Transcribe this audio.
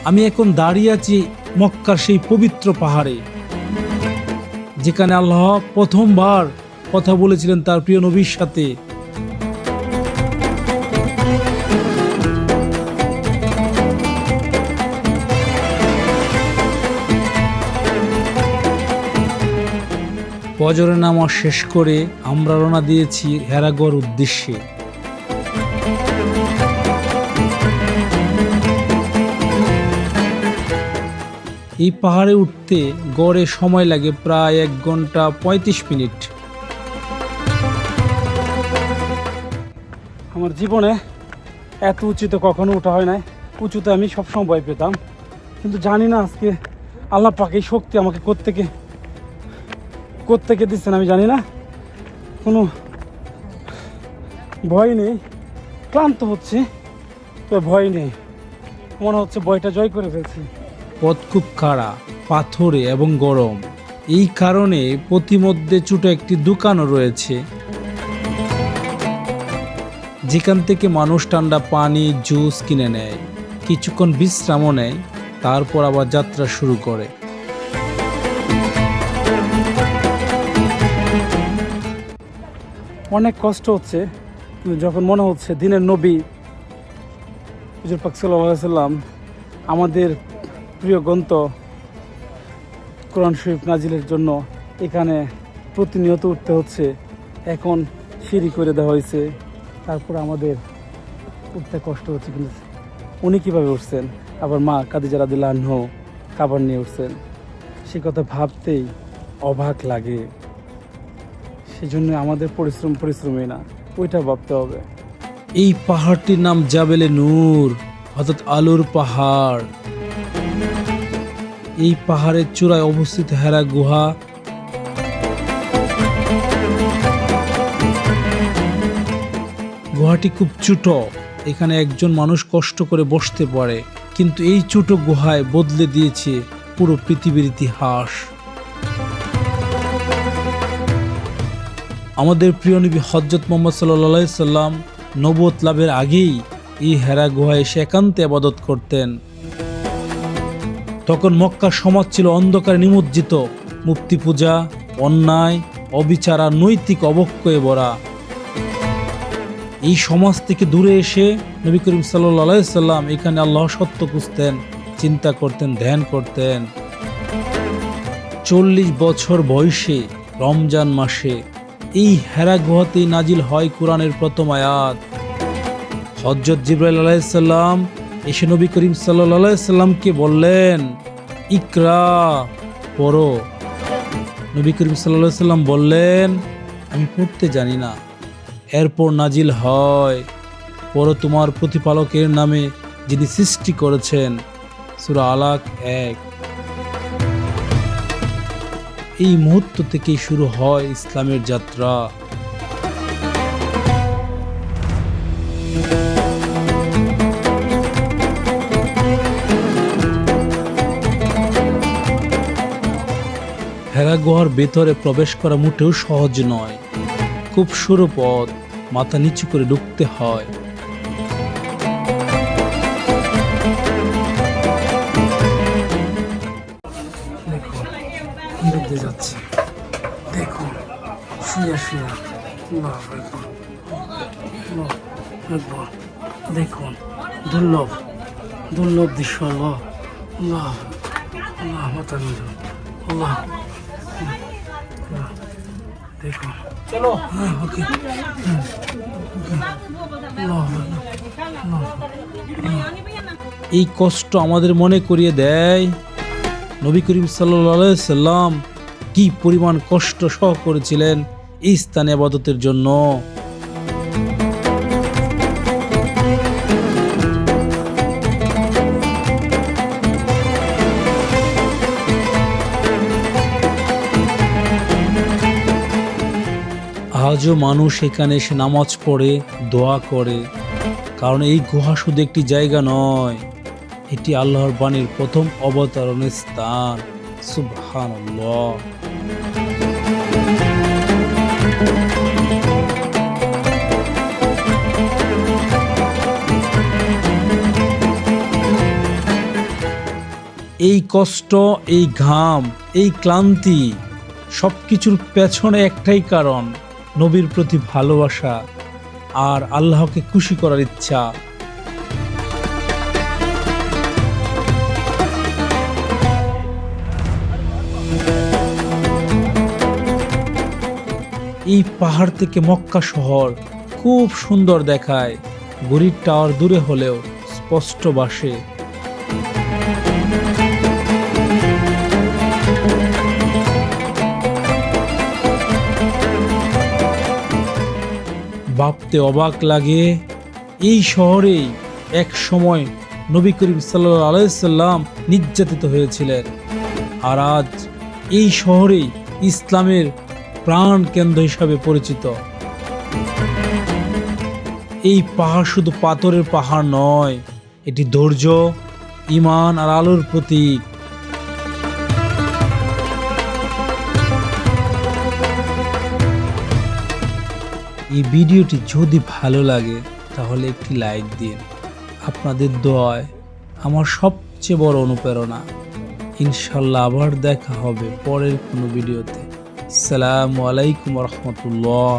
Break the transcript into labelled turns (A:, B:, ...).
A: আমি এখন দাঁড়িয়ে আছি মক্কার সেই পবিত্র পাহাড়ে, যেখানে আল্লাহ প্রথমবার কথা বলেছিলেন তার প্রিয় নবীর সাথে। ফজরের নামাজ শেষ করে আমরা রওনা দিয়েছি হেরাগড় উদ্দেশ্যে। এই পাহাড়ে উঠতে গড়ে সময় লাগে প্রায় 1 ঘন্টা 35 মিনিট। আমার জীবনে এত উঁচুতে কখনো ওঠা হয় নাই। উঁচুতে আমি সবসময় ভয় পেতাম, কিন্তু জানি না আজকে আল্লাহ পাক এই শক্তি আমাকে কোত্থেকে দিচ্ছেন আমি জানি না। কোনো ভয় নেই, ক্লান্ত হচ্ছে তো ভয় নেই, মনে হচ্ছে ভয়টা জয় করে ফেলছি। পথ খুব খাড়া, পাথরে এবং গরম, এই কারণে প্রতিমধ্যে ছোট একটি দোকানও রয়েছে, যেখান থেকে মানুষ ঠান্ডা পানি জুস কিনে নেয়, কিছুক্ষণ বিশ্রামও নেয়, তারপর আবার যাত্রা শুরু করে। অনেক কষ্ট হচ্ছে, কিন্তু যখন মনে হচ্ছে দিনের নবী হুজুর পাক সাল্লাল্লাহু আলাইহি সাল্লাম আমাদের প্রিয় গ্রন্থ কোরআন শরীফ নাজিলের জন্য এখানে প্রতিনিয়ত উঠতে হচ্ছে, এখন সিঁড়ি করে দেওয়া হয়েছে, তারপর আমাদের উঠতে কষ্ট হচ্ছে, কিন্তু উনি কীভাবে উঠছেন, আবার মা খাদিজা রাদিয়াল্লাহু আনহা কাবার নিয়ে উঠছেন, সে কথা ভাবতেই অবাক লাগে। সেজন্য আমাদের পরিশ্রমই না, ওইটা ভাবতে হবে। এই পাহাড়টির নাম জাবেলে নূর, অর্থাৎ আলোর পাহাড়। এই পাহাড়ের চূড়ায় অবস্থিত হেরা গুহা। গুহাটি খুব ছোট, এখানে একজন মানুষ কষ্ট করে বসতে পারে, কিন্তু এই ছোট গুহায় বদলে দিয়েছে পুরো পৃথিবীর ইতিহাস। আমাদের প্রিয় নবী হযরত মুহাম্মদ সাল্লাল্লাহু আলাইহি সাল্লাম নবুয়ত লাভের আগেই এই হেরা গুহায় এসে একান্তে ইবাদত করতেন। তখন মক্কার সমাজ ছিল অন্ধকারে নিমজ্জিত, মূর্তি পূজা, অন্যায়, অবিচার আর নৈতিক অবক্ষয়ে ভরা। এই সমাজ থেকে দূরে এসে নবী করিম সাল্লাল্লাহু আলাইহি সাল্লাম এখানে আল্লাহ সত্য খুঁজতেন, চিন্তা করতেন, ধ্যান করতেন। 40 বছর বয়সে রমজান মাসে এই হেরা গুহাতেই নাজিল হয় কোরআনের প্রথম আয়াত। হযরত জিবরাইল আলাইহিস সালাম এসে নবী করিম সাল্লাল্লাহু আলাইহি সাল্লামকে বললেন, ইকরা, পড়ো। নবী করিম সাল্লাল্লাহু আলাইহি সাল্লাম বললেন, আমি পড়তে জানি না। এরপর নাজিল হয়, পড়ো তোমার প্রতিপালকের নামে যিনি সৃষ্টি করেছেন, সূরা আলাক 1। এই মুহূর্ত থেকেই শুরু হয় ইসলামের যাত্রা। হেরা গুহার ভেতরে প্রবেশ করা মোটেও সহজ নয়, খুব সরু পথ, মাথা নিচু করে ঢুকতে হয়। দেখুন যাচ্ছে, দেখুন শুয়ে দেখুন দুর্লভ দৃশ্য। আল্লাহ মাথা নিচু, আল্লাহ দেখুন, চলো ওকে। এই কষ্ট আমাদের মনে করিয়ে দেয় নবী করিম সাল্লাল্লাহু আলাইহি সাল্লাম কি পরিমাণ কষ্ট সহ করেছিলেন এই স্থানে ইবাদতের জন্য। আজও মানুষ এখানে এসে নামাজ পড়ে, দোয়া করে, কারণ এই গুহা শুধু একটি জায়গা নয়, এটি আল্লাহর বাণীর প্রথম অবতরণের স্থান। সুবহানাল্লাহ।
B: এই কষ্ট, এই ঘাম, এই ক্লান্তি সব কিছুর পেছনে একটাই কারণ, নবীর প্রতি ভালোবাসা আর আল্লাহকে খুশি করার ইচ্ছা। এই পাহাড় থেকে মক্কা শহর খুব সুন্দর দেখায়, ঘড়ির টাওয়ার দূরে হলেও স্পষ্ট ভাসে। ভাবতে অবাক লাগে, এই শহরেই এক সময় নবী করিম সাল্লাল্লাহু আলাইহি সাল্লাম নির্যাতিত হয়েছিলেন, আর আজ এই শহরেই ইসলামের প্রাণ কেন্দ্র হিসাবে পরিচিত। এই পাহাড় শুধু পাথরের পাহাড় নয়, এটি ধৈর্য, ঈমান আর আলোর প্রতীক। এই ভিডিওটি যদি ভালো লাগে তাহলে একটি লাইক দিন। আপনাদের দোয়ায় আমার সবচেয়ে বড় অনুপ্রেরণা। ইনশাল্লাহ আবার দেখা হবে পরের কোনো ভিডিওতে। আসসালামু আলাইকুম রহমতুল্লাহ।